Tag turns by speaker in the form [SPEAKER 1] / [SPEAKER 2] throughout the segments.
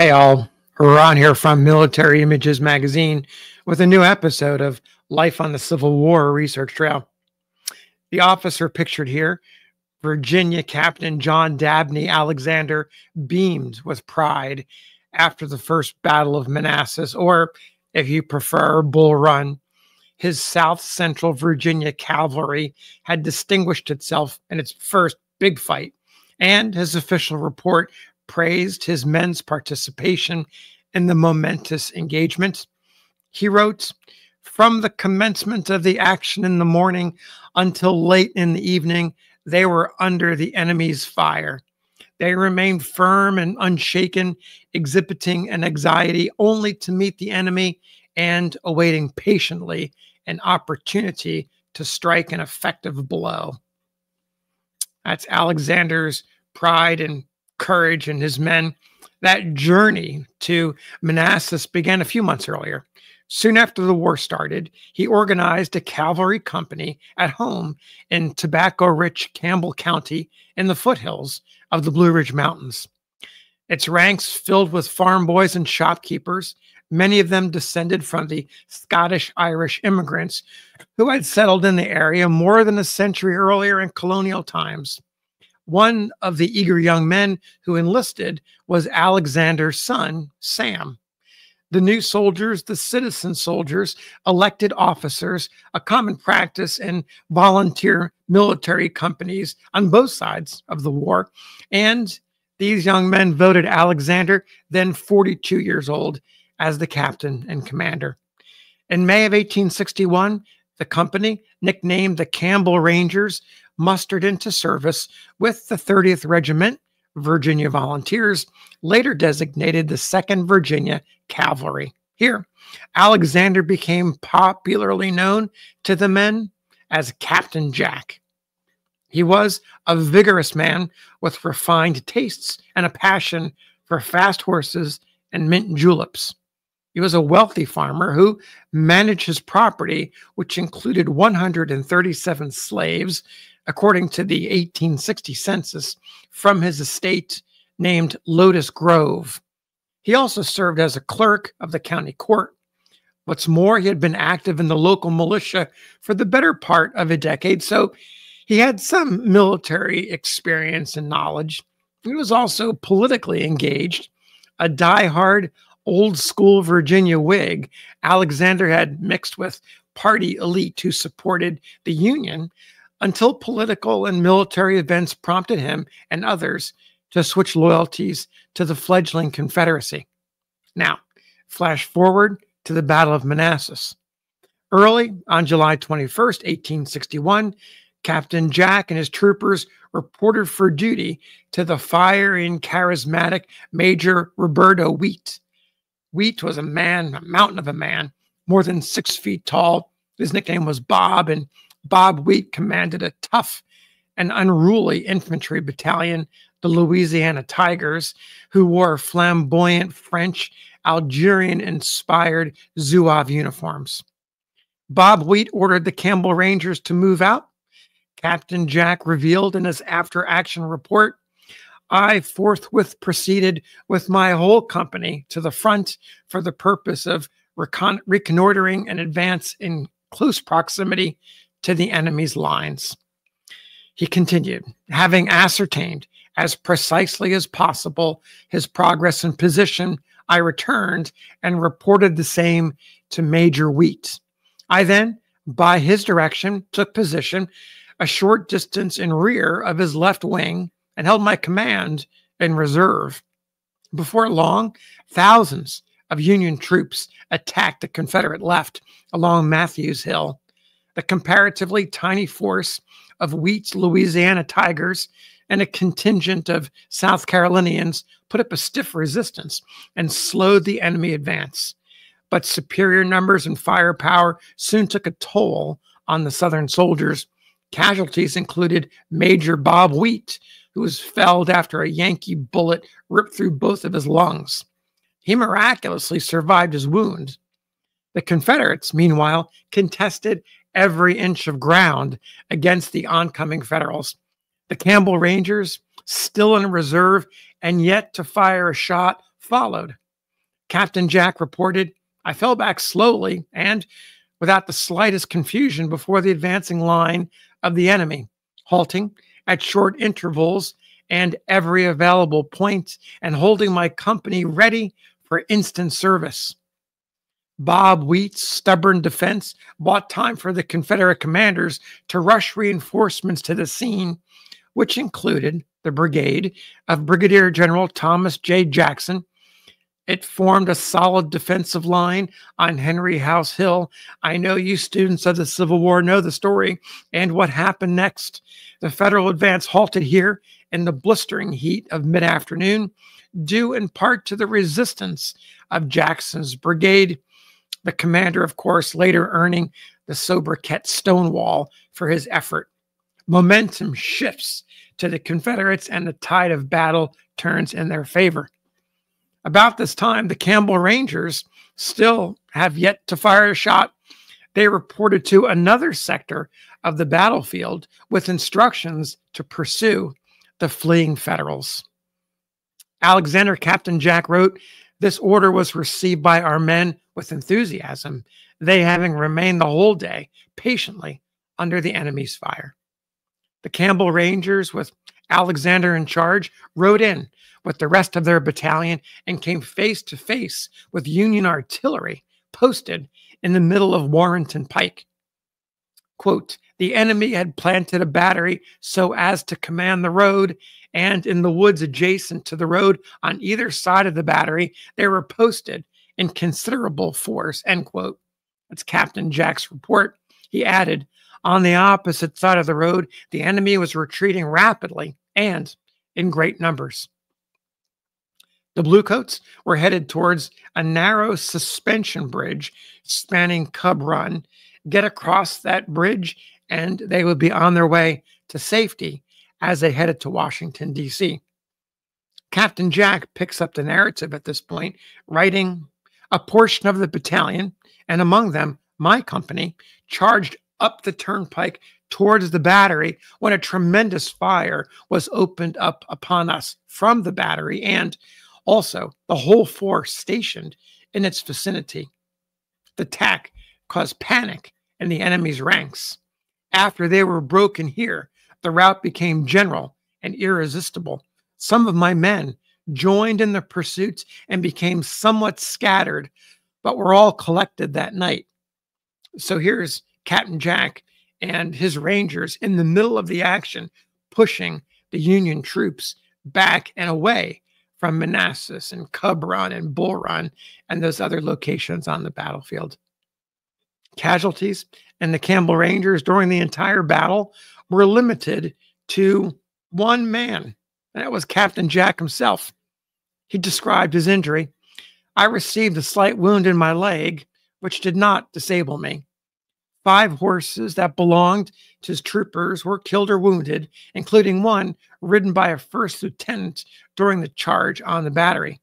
[SPEAKER 1] Hey all, Ron here from Military Images Magazine with a new episode of Life on the Civil War Research Trail. The officer pictured here, Virginia Captain John Dabney Alexander, beamed with pride after the First Battle of Manassas, or if you prefer, Bull Run. His South Central Virginia cavalry had distinguished itself in its first big fight, and his official report praised his men's participation in the momentous engagement. He wrote, "From the commencement of the action in the morning until late in the evening, they were under the enemy's fire. They remained firm and unshaken, exhibiting an anxiety only to meet the enemy and awaiting patiently an opportunity to strike an effective blow." That's Alexander's pride and courage in his men. That journey to Manassas began a few months earlier. Soon after the war started, he organized a cavalry company at home in tobacco-rich Campbell County in the foothills of the Blue Ridge Mountains. Its ranks filled with farm boys and shopkeepers, many of them descended from the Scottish-Irish immigrants who had settled in the area more than a century earlier in colonial times. One of the eager young men who enlisted was Alexander's son, Sam. The new soldiers, the citizen soldiers, elected officers, a common practice in volunteer military companies on both sides of the war. And these young men voted Alexander, then 42 years old, as the captain and commander. In May of 1861, the company, nicknamed the Campbell Rangers, mustered into service with the 30th Regiment, Virginia Volunteers, later designated the 2nd Virginia Cavalry. Here, Alexander became popularly known to the men as Captain Jack. He was a vigorous man with refined tastes and a passion for fast horses and mint juleps. He was a wealthy farmer who managed his property, which included 137 slaves, according to the 1860 census, from his estate named Lotus Grove. He also served as a clerk of the county court. What's more, he had been active in the local militia for the better part of a decade, so he had some military experience and knowledge. He was also politically engaged. A die-hard, old-school Virginia Whig, Alexander had mixed with party elite who supported the Union until political and military events prompted him and others to switch loyalties to the fledgling Confederacy. Now, flash forward to the Battle of Manassas. Early on July 21st, 1861, Captain Jack and his troopers reported for duty to the fiery, charismatic Major Roberto Wheat. Wheat was a mountain of a man, more than 6 feet tall. His nickname was Bob, and Bob Wheat commanded a tough and unruly infantry battalion, the Louisiana Tigers, who wore flamboyant French, Algerian-inspired Zouave uniforms. Bob Wheat ordered the Campbell Rangers to move out. Captain Jack revealed in his after-action report, "I forthwith proceeded with my whole company to the front for the purpose of reconnoitering an advance in close proximity to the enemy's lines." He continued, "Having ascertained as precisely as possible his progress and position, I returned and reported the same to Major Wheat. I then, by his direction, took position a short distance in rear of his left wing and held my command in reserve. Before long, thousands of Union troops attacked the Confederate left along Matthews Hill. The comparatively tiny force of Wheat's Louisiana Tigers and a contingent of South Carolinians put up a stiff resistance and slowed the enemy advance. But superior numbers and firepower soon took a toll on the Southern soldiers. Casualties included Major Bob Wheat, who was felled after a Yankee bullet ripped through both of his lungs. He miraculously survived his wound. The Confederates, meanwhile, contested every inch of ground against the oncoming Federals. The Campbell Rangers, still in reserve and yet to fire a shot, followed. Captain Jack reported, "I fell back slowly and without the slightest confusion before the advancing line of the enemy, halting at short intervals and every available point and holding my company ready for instant service." Bob Wheat's stubborn defense bought time for the Confederate commanders to rush reinforcements to the scene, which included the brigade of Brigadier General Thomas J. Jackson. It formed a solid defensive line on Henry House Hill. I know you students of the Civil War know the story and what happened next. The Federal advance halted here in the blistering heat of mid-afternoon, due in part to the resistance of Jackson's brigade. The commander, of course, later earning the sobriquet Stonewall for his effort. Momentum shifts to the Confederates and the tide of battle turns in their favor. About this time, the Campbell Rangers still have yet to fire a shot. They reported to another sector of the battlefield with instructions to pursue the fleeing Federals. Alexander, Captain Jack, wrote, "This order was received by our men with enthusiasm, they having remained the whole day patiently under the enemy's fire." The Campbell Rangers, with Alexander in charge, rode in with the rest of their battalion and came face to face with Union artillery posted in the middle of Warrenton Pike. Quote, "The enemy had planted a battery so as to command the road, and in the woods adjacent to the road on either side of the battery, they were posted in considerable force," end quote. That's Captain Jack's report. He added, "On the opposite side of the road, the enemy was retreating rapidly and in great numbers." The Bluecoats were headed towards a narrow suspension bridge spanning Cub Run. Get across that bridge, and they would be on their way to safety as they headed to Washington, D.C. Captain Jack picks up the narrative at this point, writing, "A portion of the battalion, and among them my company, charged up the turnpike towards the battery when a tremendous fire was opened up upon us from the battery and also the whole force stationed in its vicinity. The attack caused panic in the enemy's ranks. After they were broken here, the rout became general and irresistible. Some of my men joined in the pursuit and became somewhat scattered, but were all collected that night." So here's Captain Jack and his Rangers in the middle of the action, pushing the Union troops back and away from Manassas and Cub Run and Bull Run and those other locations on the battlefield. Casualties in the Campbell Rangers during the entire battle were limited to one man, and that was Captain Jack himself. He described his injury. "I received a slight wound in my leg, which did not disable me. 5 horses that belonged to his troopers were killed or wounded, including one ridden by a first lieutenant during the charge on the battery."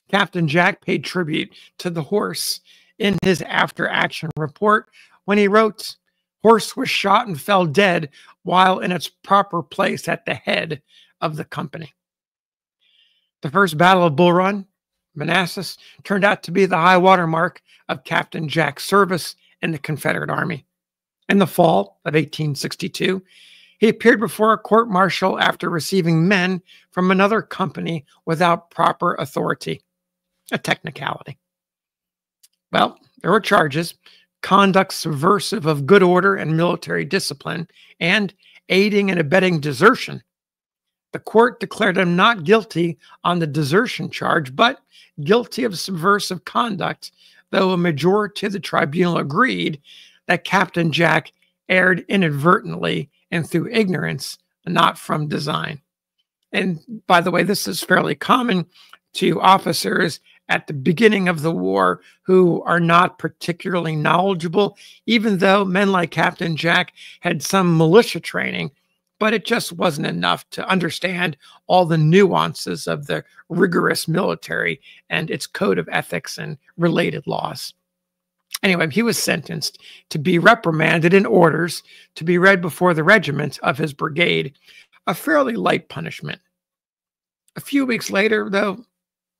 [SPEAKER 1] Captain Jack paid tribute to the horse in his after-action report when he wrote, "Horse was shot and fell dead while in its proper place at the head of the company." The First Battle of Bull Run, Manassas, turned out to be the high water mark of Captain Jack's service in the Confederate Army. In the fall of 1862, he appeared before a court-martial after receiving men from another company without proper authority, a technicality. Well, there were charges: conduct subversive of good order and military discipline, and aiding and abetting desertion. The court declared him not guilty on the desertion charge, but guilty of subversive conduct, though a majority of the tribunal agreed that Captain Jack erred inadvertently and through ignorance, not from design. And by the way, this is fairly common to officers at the beginning of the war who are not particularly knowledgeable, even though men like Captain Jack had some militia training, but it just wasn't enough to understand all the nuances of the rigorous military and its code of ethics and related laws. Anyway, he was sentenced to be reprimanded in orders to be read before the regiment of his brigade, a fairly light punishment. A few weeks later, though,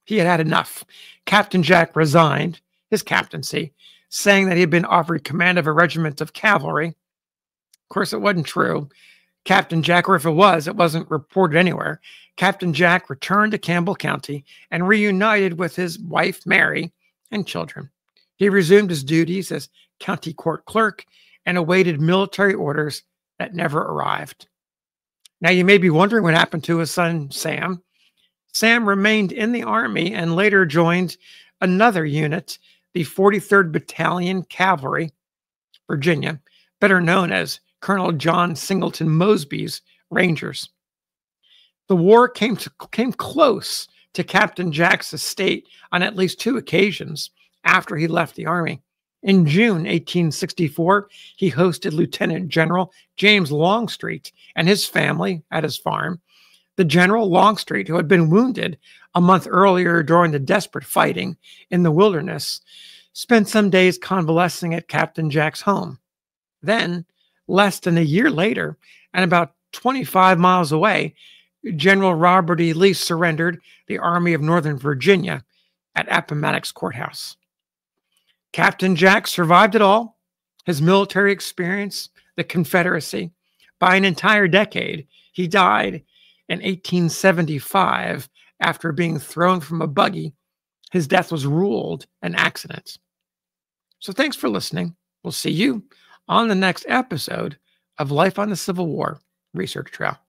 [SPEAKER 1] He had had enough. Captain Jack resigned his captaincy, saying that he had been offered command of a regiment of cavalry. Of course, it wasn't true. Captain Jack, or if it was, it wasn't reported anywhere. Captain Jack returned to Campbell County and reunited with his wife, Mary, and children. He resumed his duties as county court clerk and awaited military orders that never arrived. Now, you may be wondering what happened to his son, Sam. Sam remained in the Army and later joined another unit, the 43rd Battalion Cavalry, Virginia, better known as Colonel John Singleton Mosby's Rangers. The war came close to Captain Jack's estate on at least 2 occasions after he left the Army. In June 1864, he hosted Lieutenant General James Longstreet and his family at his farm. The General Longstreet, who had been wounded a month earlier during the desperate fighting in the wilderness, spent some days convalescing at Captain Jack's home. Then, less than a year later, and about 25 miles away, General Robert E. Lee surrendered the Army of Northern Virginia at Appomattox Courthouse. Captain Jack survived it all, his military experience, the Confederacy. By an entire decade, he died in 1875 after being thrown from a buggy. His death was ruled an accident. So thanks for listening. We'll see you on the next episode of Life on the Civil War Research Trail.